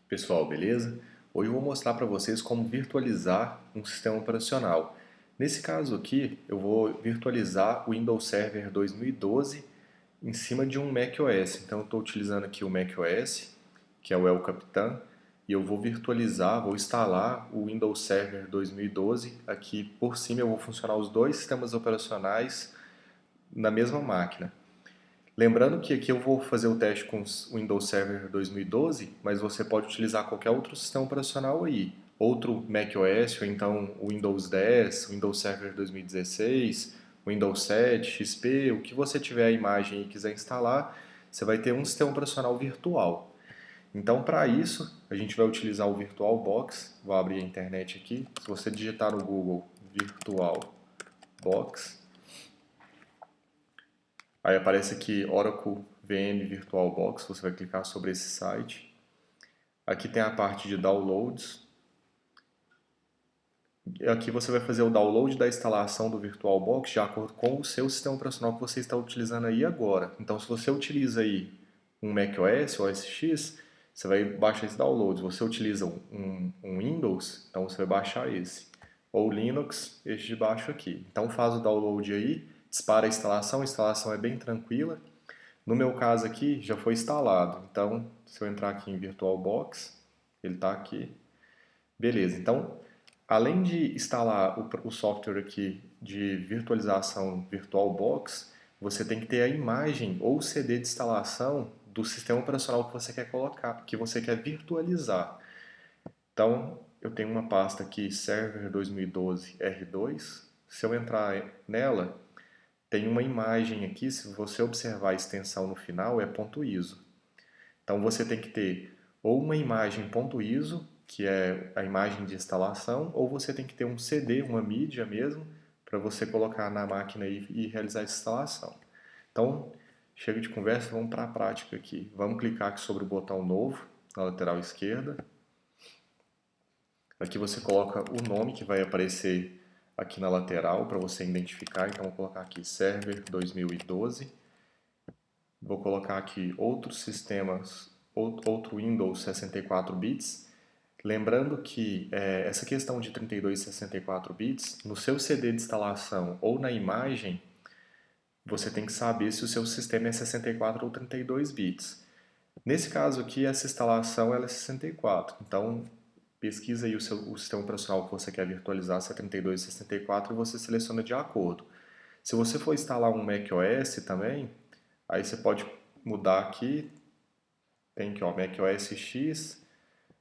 Pessoal, beleza? Hoje eu vou mostrar para vocês como virtualizar um sistema operacional. Nesse caso aqui, eu vou virtualizar o Windows Server 2012 em cima de um macOS. Então eu estou utilizando aqui o macOS, que é o El Capitan, e eu vou virtualizar, vou instalar o Windows Server 2012. Aqui por cima eu vou funcionar os dois sistemas operacionais na mesma máquina. Lembrando que aqui eu vou fazer o teste com o Windows Server 2012, mas você pode utilizar qualquer outro sistema operacional aí. Outro macOS, ou então o Windows 10, o Windows Server 2016, o Windows 7, XP, o que você tiver a imagem e quiser instalar, você vai ter um sistema operacional virtual. Então, para isso, a gente vai utilizar o VirtualBox. Vou abrir a internet aqui. Se você digitar no Google VirtualBox, aí aparece aqui Oracle VM VirtualBox, você vai clicar sobre esse site. Aqui tem a parte de downloads. Aqui você vai fazer o download da instalação do VirtualBox de acordo com o seu sistema operacional que você está utilizando aí agora. Então, se você utiliza aí um macOS ou OS X, você vai baixar esse download. Se você utiliza um Windows, então você vai baixar esse. Ou Linux, este de baixo aqui. Então faz o download aí, dispara a instalação é bem tranquila. No meu caso aqui, já foi instalado. Então, se eu entrar aqui em VirtualBox, ele está aqui. Beleza, então, além de instalar o software aqui de virtualização VirtualBox, você tem que ter a imagem ou o CD de instalação do sistema operacional que você quer colocar, que você quer virtualizar. Então, eu tenho uma pasta aqui, Server 2012 R2. Se eu entrar nela, tem uma imagem aqui, se você observar a extensão no final, é .iso. Então você tem que ter ou uma imagem .iso, que é a imagem de instalação, ou você tem que ter um CD, uma mídia mesmo, para você colocar na máquina e realizar essa instalação. Então, chega de conversa, vamos para a prática aqui. Vamos clicar aqui sobre o botão novo, na lateral esquerda. Aqui você coloca o nome que vai aparecer aqui na lateral para você identificar. Então, vou colocar aqui Server 2012. Vou colocar aqui outros sistemas, outro Windows 64 bits. Lembrando que essa questão de 32 e 64 bits, no seu CD de instalação ou na imagem, você tem que saber se o seu sistema é 64 ou 32 bits. Nesse caso aqui, essa instalação ela é 64. Então, pesquisa aí o sistema operacional que você quer virtualizar, se é 32 ou 64, e você seleciona de acordo. Se você for instalar um macOS também, aí você pode mudar aqui, tem aqui ó, macOS X,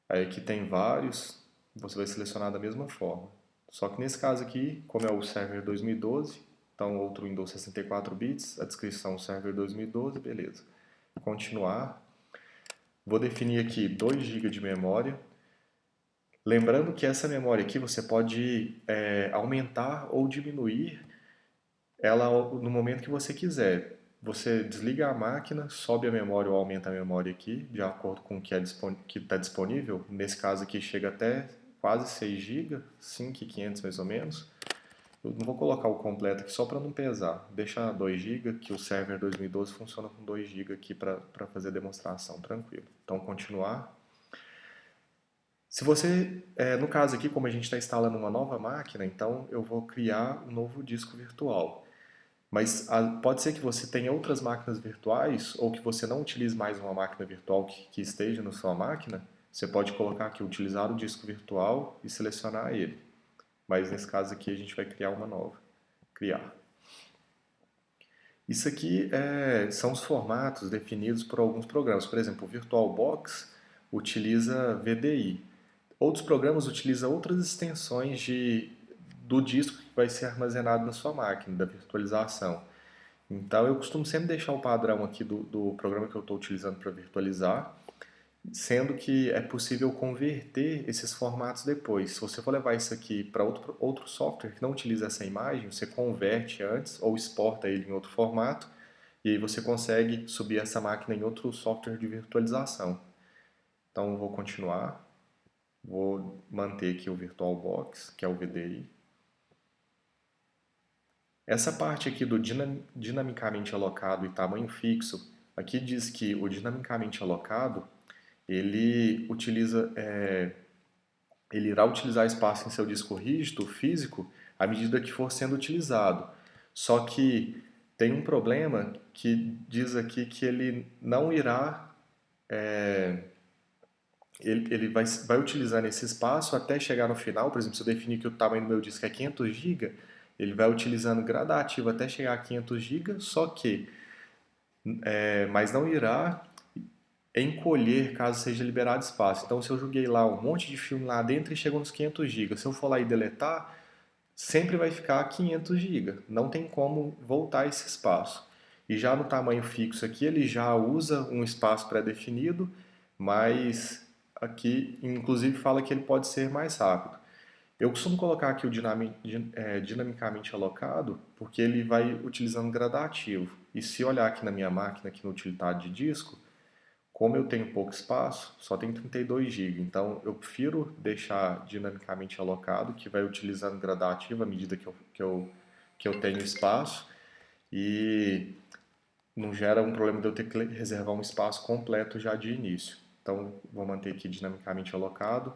aí aqui tem vários, você vai selecionar da mesma forma. Só que nesse caso aqui, como é o Server 2012, então outro Windows 64 bits, a descrição Server 2012, beleza. Continuar. Vou definir aqui 2 GB de memória. Lembrando que essa memória aqui você pode aumentar ou diminuir ela no momento que você quiser. Você desliga a máquina, sobe a memória ou aumenta a memória aqui, de acordo com o que está disponível. Nesse caso aqui chega até quase 6 GB, 5.500 mais ou menos. Eu não vou colocar o completo aqui só para não pesar. Deixa 2 GB, que o Server 2012 funciona com 2 GB aqui para fazer a demonstração, tranquilo. Então, continuar. Se você, no caso aqui, como a gente está instalando uma nova máquina, então eu vou criar um novo disco virtual. Mas pode ser que você tenha outras máquinas virtuais ou que você não utilize mais uma máquina virtual que esteja na sua máquina. Você pode colocar aqui, utilizar o disco virtual e selecionar ele. Mas nesse caso aqui a gente vai criar uma nova. Criar. Isso aqui são os formatos definidos por alguns programas. Por exemplo, o VirtualBox utiliza VDI. Outros programas utilizam outras extensões do disco que vai ser armazenado na sua máquina, da virtualização. Então eu costumo sempre deixar o padrão aqui do programa que eu estou utilizando para virtualizar, sendo que é possível converter esses formatos depois. Se você for levar isso aqui para outro software que não utiliza essa imagem, você converte antes ou exporta ele em outro formato e aí você consegue subir essa máquina em outro software de virtualização. Então vou continuar, vou manter aqui o VirtualBox, que é o VDI. Essa parte aqui do dinamicamente alocado e tamanho fixo, aqui diz que o dinamicamente alocado ele ele irá utilizar espaço em seu disco rígido, físico, à medida que for sendo utilizado. Só que tem um problema que diz aqui que ele não irá, ele vai utilizar esse espaço até chegar no final. Por exemplo, se eu definir que o tamanho do meu disco é 500 GB, ele vai utilizando gradativo até chegar a 500 GB, só que, mas não irá encolher caso seja liberado espaço. Então, se eu joguei lá um monte de filme lá dentro e chegou nos 500 GB, se eu for lá e deletar, sempre vai ficar 500 GB. Não tem como voltar esse espaço. E já no tamanho fixo aqui, ele já usa um espaço pré-definido, mas aqui, inclusive, fala que ele pode ser mais rápido. Eu costumo colocar aqui o dinamicamente alocado, porque ele vai utilizando gradativo. E se olhar aqui na minha máquina, aqui no utilitário de disco, como eu tenho pouco espaço, só tem 32 GB, então eu prefiro deixar dinamicamente alocado, que vai utilizando gradativo à medida que eu tenho espaço e não gera um problema de eu ter que reservar um espaço completo já de início. Então vou manter aqui dinamicamente alocado.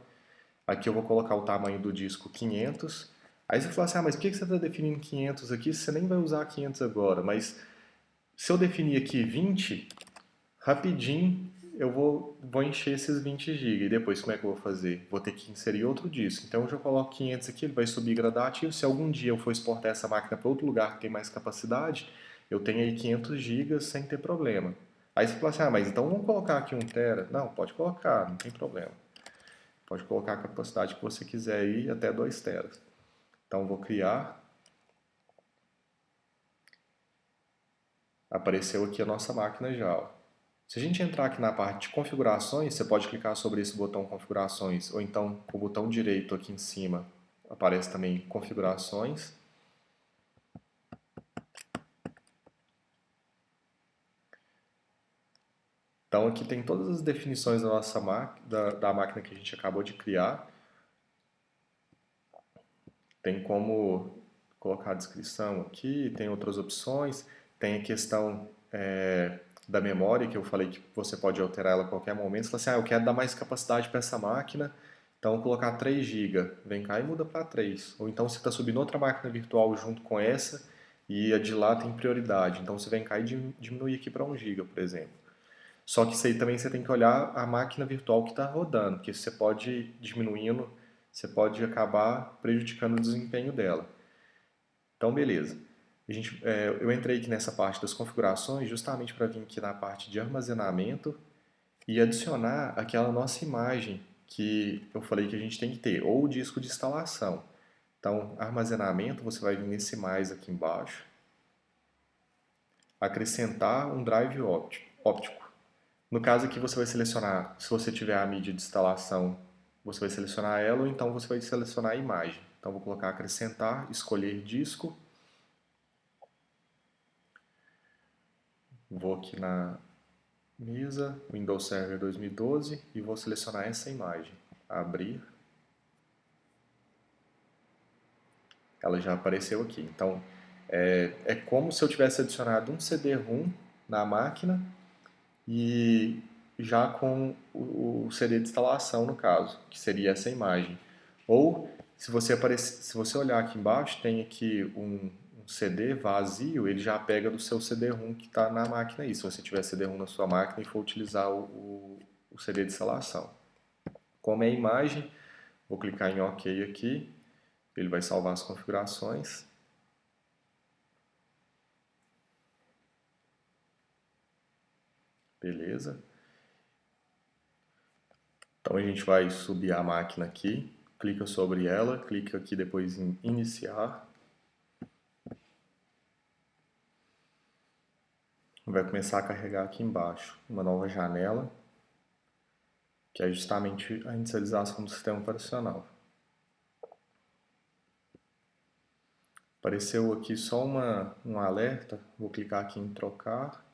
Aqui eu vou colocar o tamanho do disco 500. Aí você fala assim, mas por que você está definindo 500 aqui? Você nem vai usar 500 agora, mas se eu definir aqui 20, rapidinho eu vou encher esses 20 GB. E depois como é que eu vou fazer? Vou ter que inserir outro disco. Então eu já coloco 500 aqui, ele vai subir gradativo. Se algum dia eu for exportar essa máquina para outro lugar que tem mais capacidade, eu tenho aí 500 GB sem ter problema. Aí você fala assim, mas então vamos colocar aqui 1 tera. Não, pode colocar, não tem problema. Pode colocar a capacidade que você quiser aí, até 2 teras. Então vou criar. Apareceu aqui a nossa máquina já, ó. Se a gente entrar aqui na parte de configurações, você pode clicar sobre esse botão configurações, ou então com o botão direito aqui em cima aparece também configurações. Então aqui tem todas as definições da nossa da máquina que a gente acabou de criar. Tem como colocar a descrição aqui, tem outras opções, tem a questão da memória, que eu falei que você pode alterar ela a qualquer momento. Você fala assim, eu quero dar mais capacidade para essa máquina, então vou colocar 3 GB. Vem cá e muda para 3. Ou então você está subindo outra máquina virtual junto com essa e a de lá tem prioridade. Então você vem cá e diminui aqui para 1 GB, por exemplo. Só que isso aí também você tem que olhar a máquina virtual que está rodando, porque você pode ir diminuindo, você pode acabar prejudicando o desempenho dela. Então, beleza. Eu entrei aqui nessa parte das configurações justamente para vir aqui na parte de armazenamento e adicionar aquela nossa imagem que eu falei que a gente tem que ter, ou o disco de instalação. Então, armazenamento, você vai vir nesse mais aqui embaixo, acrescentar um drive óptico. No caso aqui você vai selecionar, se você tiver a mídia de instalação, você vai selecionar ela ou então você vai selecionar a imagem. Então vou colocar acrescentar, escolher disco. Vou aqui na mesa, Windows Server 2012 e vou selecionar essa imagem. Abrir. Ela já apareceu aqui. Então é como se eu tivesse adicionado um CD-ROM na máquina e já com o CD de instalação no caso, que seria essa imagem. Ou se você olhar aqui embaixo, tem aqui um CD vazio, ele já pega do seu CD-ROM que está na máquina aí, se você tiver CD-ROM na sua máquina e for utilizar o CD de instalação. Como é a imagem, vou clicar em OK aqui, ele vai salvar as configurações. Beleza. Então a gente vai subir a máquina aqui, clica sobre ela, clica aqui depois em iniciar. Vai começar a carregar aqui embaixo uma nova janela, que é justamente a inicialização do sistema operacional. Apareceu aqui só um alerta, vou clicar aqui em trocar.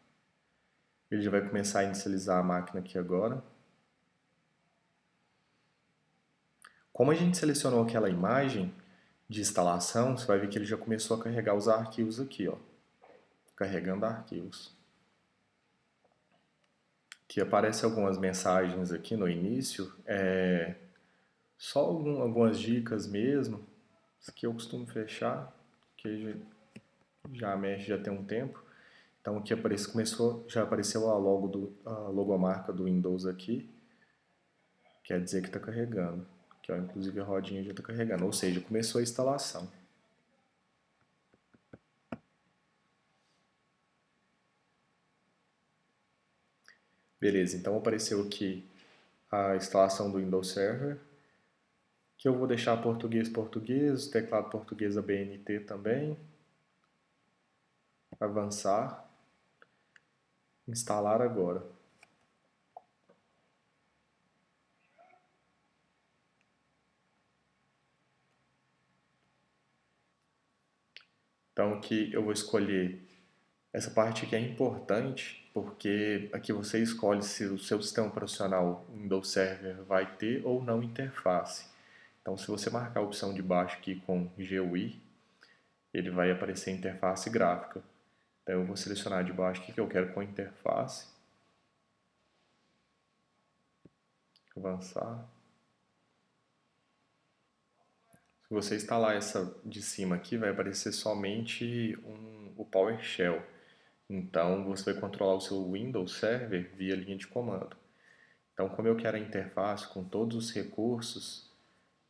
Ele já vai começar a inicializar a máquina aqui agora. Como a gente selecionou aquela imagem de instalação, você vai ver que ele já começou a carregar os arquivos aqui, ó. Carregando arquivos. que aparece algumas mensagens aqui no início, só algumas dicas mesmo, isso aqui eu costumo fechar, que já mexe já tem um tempo. Então aqui já apareceu a logomarca do Windows aqui, quer dizer que está carregando. Aqui, ó, inclusive a rodinha já está carregando, ou seja, começou a instalação. Beleza, então apareceu aqui a instalação do Windows Server, que eu vou deixar português, teclado português ABNT também, avançar, instalar agora. Então aqui eu vou escolher essa parte que é importante, porque aqui você escolhe se o seu sistema operacional Windows Server vai ter ou não interface. Então se você marcar a opção de baixo aqui com GUI, ele vai aparecer interface gráfica. Então eu vou selecionar de baixo o que eu quero com interface, avançar. Se você instalar essa de cima aqui, vai aparecer somente o PowerShell. Então você vai controlar o seu Windows Server via linha de comando. Então, como eu quero a interface com todos os recursos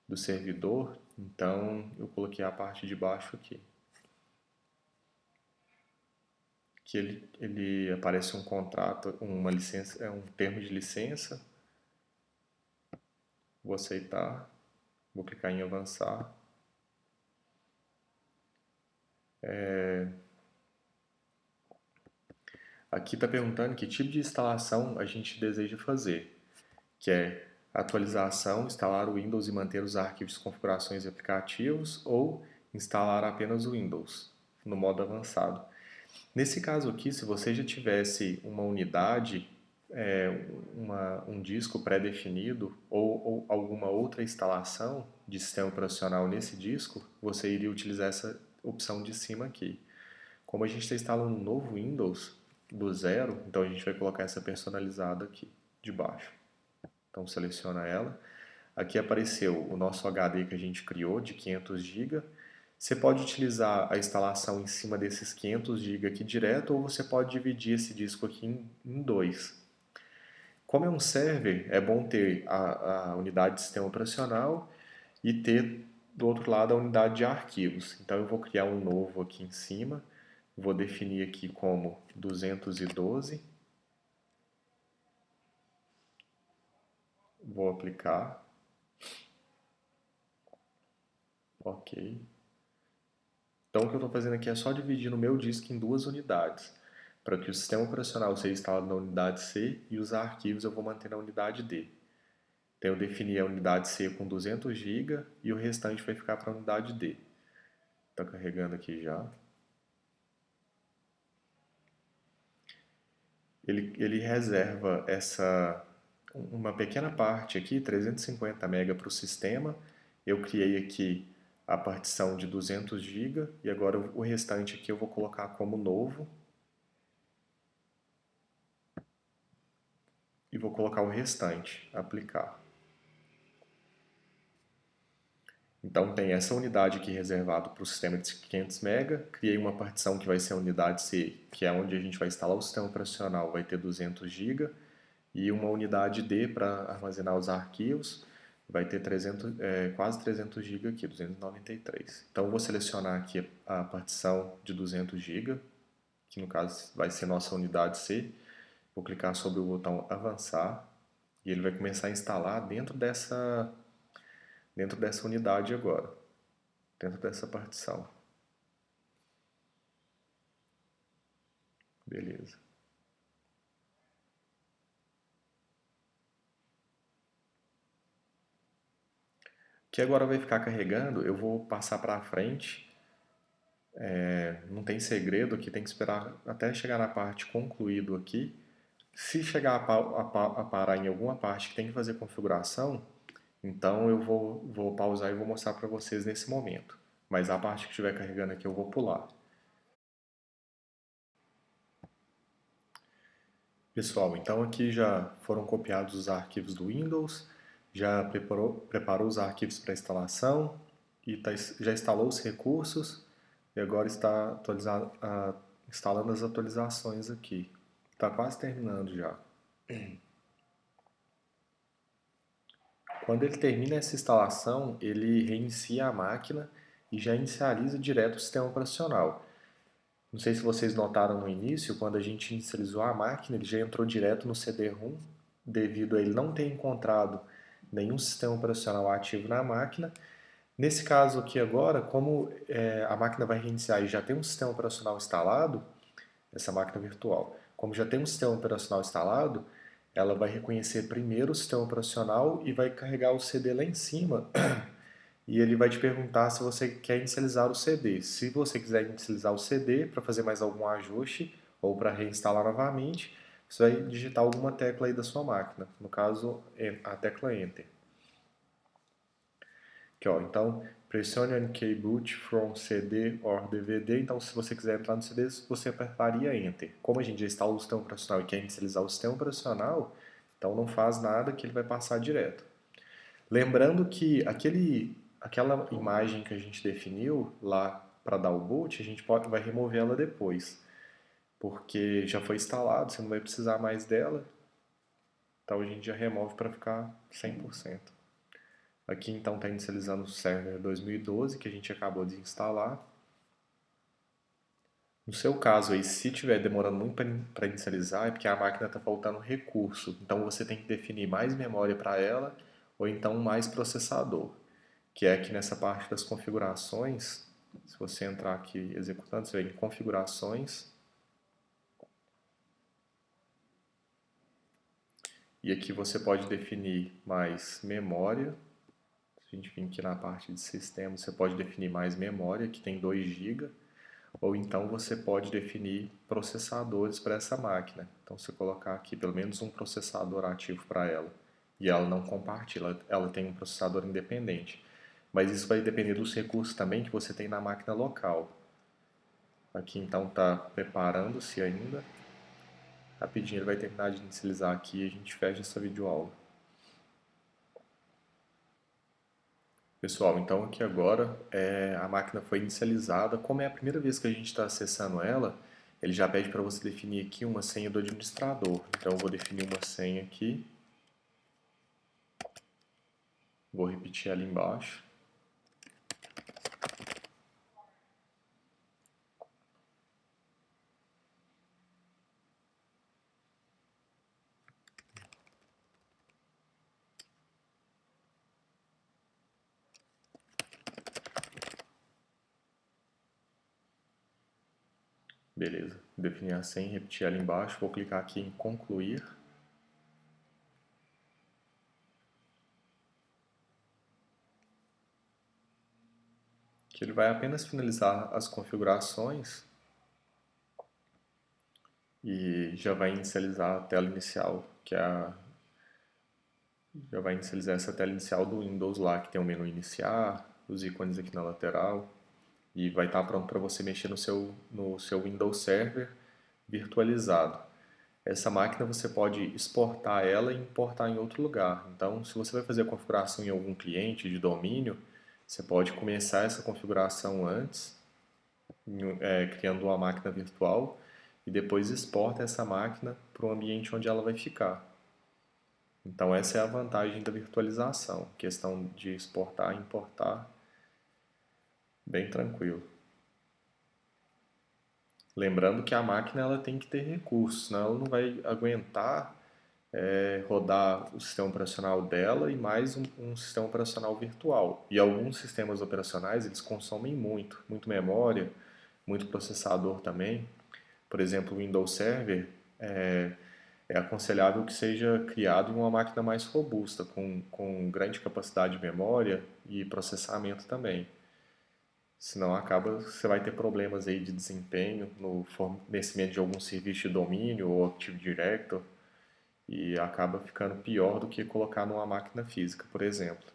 do servidor, então eu coloquei a parte de baixo aqui. Que ele aparece um contrato, uma licença, um termo de licença. Vou aceitar, vou clicar em avançar. Aqui está perguntando que tipo de instalação a gente deseja fazer, que é atualização, instalar o Windows e manter os arquivos, configurações e aplicativos, ou instalar apenas o Windows no modo avançado. Nesse caso aqui, se você já tivesse uma unidade, um disco pré-definido ou alguma outra instalação de sistema operacional nesse disco, você iria utilizar essa opção de cima aqui. Como a gente está instalando um novo Windows do zero, então a gente vai colocar essa personalizada aqui de baixo. Então seleciona ela. Aqui apareceu o nosso HD que a gente criou de 500 GB. Você pode utilizar a instalação em cima desses 500 GB aqui direto, ou você pode dividir esse disco aqui em dois. Como é um server, é bom ter a unidade de sistema operacional e ter do outro lado a unidade de arquivos. Então eu vou criar um novo aqui em cima, vou definir aqui como 212, vou aplicar, ok. Então o que eu estou fazendo aqui é só dividir o meu disco em duas unidades, para que o sistema operacional seja instalado na unidade C e os arquivos eu vou manter na unidade D. Então eu defini a unidade C com 200 GB e o restante vai ficar para a unidade D. Está carregando aqui já. Ele reserva uma pequena parte aqui, 350 MB para o sistema. Eu criei aqui a partição de 200 GB e agora o restante aqui eu vou colocar como novo. E vou colocar o restante, aplicar. Então tem essa unidade aqui reservada para o sistema de 500 MB, criei uma partição que vai ser a unidade C, que é onde a gente vai instalar o sistema operacional, vai ter 200 GB, e uma unidade D para armazenar os arquivos, vai ter quase 300 GB aqui, 293. Então eu vou selecionar aqui a partição de 200 GB, que no caso vai ser nossa unidade C, vou clicar sobre o botão avançar, e ele vai começar a instalar dentro dessa unidade agora, dentro dessa partição. Beleza. Que agora vai ficar carregando, eu vou passar para frente. Não tem segredo aqui, tem que esperar até chegar na parte concluído aqui. Se chegar a parar em alguma parte que tem que fazer configuração, então eu vou pausar e vou mostrar para vocês nesse momento. Mas a parte que estiver carregando aqui eu vou pular. Pessoal, então aqui já foram copiados os arquivos do Windows, já preparou os arquivos para instalação e já instalou os recursos e agora está instalando as atualizações aqui. Está quase terminando já. Quando ele termina essa instalação, ele reinicia a máquina e já inicializa direto o sistema operacional. Não sei se vocês notaram no início, quando a gente inicializou a máquina, ele já entrou direto no CD-ROM, devido a ele não ter encontrado nenhum sistema operacional ativo na máquina. Nesse caso aqui agora, como a máquina vai reiniciar e já tem um sistema operacional instalado, essa máquina virtual, como já tem um sistema operacional instalado, ela vai reconhecer primeiro o sistema operacional e vai carregar o CD lá em cima e ele vai te perguntar se você quer inicializar o CD. Se você quiser inicializar o CD para fazer mais algum ajuste ou para reinstalar novamente, você vai digitar alguma tecla aí da sua máquina, no caso a tecla Enter. Aqui, ó, então, pressione on key boot from CD or DVD. Então, se você quiser entrar no CD, você apertaria Enter. Como a gente já instala o sistema operacional e quer inicializar o sistema operacional, então não faz nada que ele vai passar direto. Lembrando que aquela imagem que a gente definiu lá para dar o boot, a gente vai remover ela depois, porque já foi instalado, você não vai precisar mais dela, então a gente já remove para ficar 100%. Aqui então está inicializando o server 2012 que a gente acabou de instalar. No seu caso aí, se estiver demorando muito para inicializar, é porque a máquina está faltando recurso. Então você tem que definir mais memória para ela ou então mais processador, que é aqui nessa parte das configurações. Se você entrar aqui executando, você vem em configurações. E aqui você pode definir mais memória. Se a gente vir aqui na parte de sistema, você pode definir mais memória, que tem 2 GB. Ou então você pode definir processadores para essa máquina. Então, se você colocar aqui pelo menos um processador ativo para ela e ela não compartilha, ela tem um processador independente. Mas isso vai depender dos recursos também que você tem na máquina local. Aqui então está preparando-se ainda. Rapidinho ele vai terminar de inicializar aqui e a gente fecha essa videoaula. Pessoal, então aqui agora a máquina foi inicializada. Como é a primeira vez que a gente está acessando ela, ele já pede para você definir aqui uma senha do administrador. Então eu vou definir uma senha aqui. Vou repetir ali embaixo. Beleza, definir a senha, repetir ali embaixo. Vou clicar aqui em concluir. Que ele vai apenas finalizar as configurações e já vai inicializar a tela inicial, já vai inicializar essa tela inicial do Windows lá, que tem o menu iniciar, os ícones aqui na lateral, e vai estar pronto para você mexer no seu Windows Server virtualizado. Essa máquina você pode exportar ela e importar em outro lugar. Então, se você vai fazer a configuração em algum cliente de domínio, você pode começar essa configuração antes, criando uma máquina virtual, e depois exporta essa máquina para o ambiente onde ela vai ficar. Então essa é a vantagem da virtualização, questão de exportar e importar, bem tranquilo. Lembrando que a máquina ela tem que ter recursos, senão ela não vai aguentar rodar o sistema operacional dela e mais um sistema operacional virtual. E alguns sistemas operacionais eles consomem muito memória, muito processador também. Por exemplo, o Windows Server é aconselhável que seja criado em uma máquina mais robusta, com grande capacidade de memória e processamento também. Senão você vai ter problemas aí de desempenho no fornecimento de algum serviço de domínio ou Active Directory e acaba ficando pior do que colocar numa máquina física, por exemplo.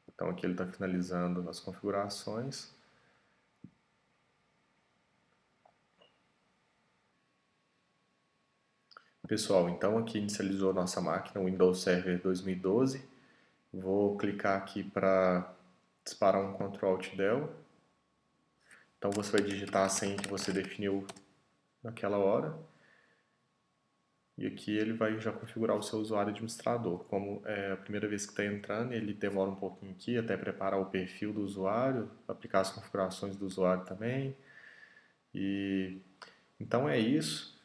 Então aqui ele está finalizando as configurações. Pessoal, então aqui inicializou nossa máquina, o Windows Server 2012. Vou clicar aqui para disparar um Ctrl Alt Del. Então você vai digitar a senha que você definiu naquela hora. E aqui ele vai já configurar o seu usuário administrador. Como é a primeira vez que está entrando, ele demora um pouquinho aqui até preparar o perfil do usuário, aplicar as configurações do usuário também. E então é isso.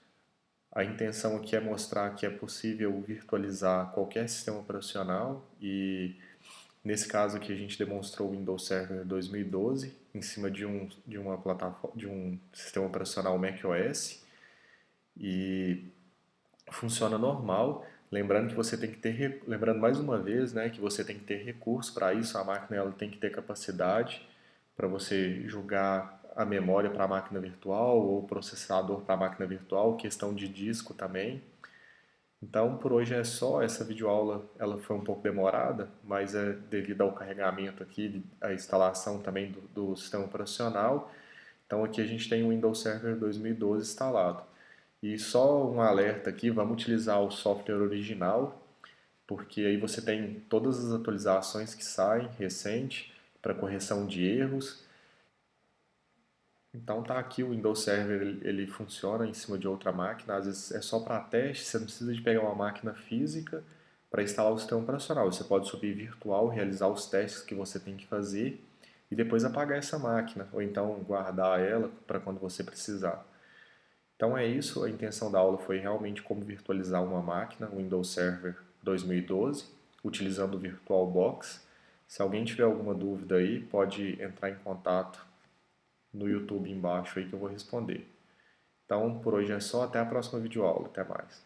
A intenção aqui é mostrar que é possível virtualizar qualquer sistema operacional e nesse caso aqui a gente demonstrou o Windows Server 2012 em cima de uma plataforma, de um sistema operacional macOS e funciona normal. Lembrando que você tem que ter, lembrando mais uma vez, né, que você tem que ter recurso para isso. A máquina ela tem que ter capacidade para você jogar a memória para a máquina virtual ou o processador para a máquina virtual, questão de disco também. Então, por hoje é só. Essa videoaula ela foi um pouco demorada, mas é devido ao carregamento aqui, a instalação também do sistema operacional. Então, aqui a gente tem o Windows Server 2012 instalado. E só um alerta aqui, vamos utilizar o software original, porque aí você tem todas as atualizações que saem recente para correção de erros. Então tá aqui o Windows Server, ele funciona em cima de outra máquina, às vezes é só para teste, você não precisa de pegar uma máquina física para instalar o sistema operacional. Você pode subir virtual, realizar os testes que você tem que fazer e depois apagar essa máquina, ou então guardar ela para quando você precisar. Então é isso, a intenção da aula foi realmente como virtualizar uma máquina, o Windows Server 2012, utilizando o VirtualBox. Se alguém tiver alguma dúvida aí, pode entrar em contato no YouTube embaixo aí que eu vou responder. Então, por hoje é só, até a próxima videoaula, até mais.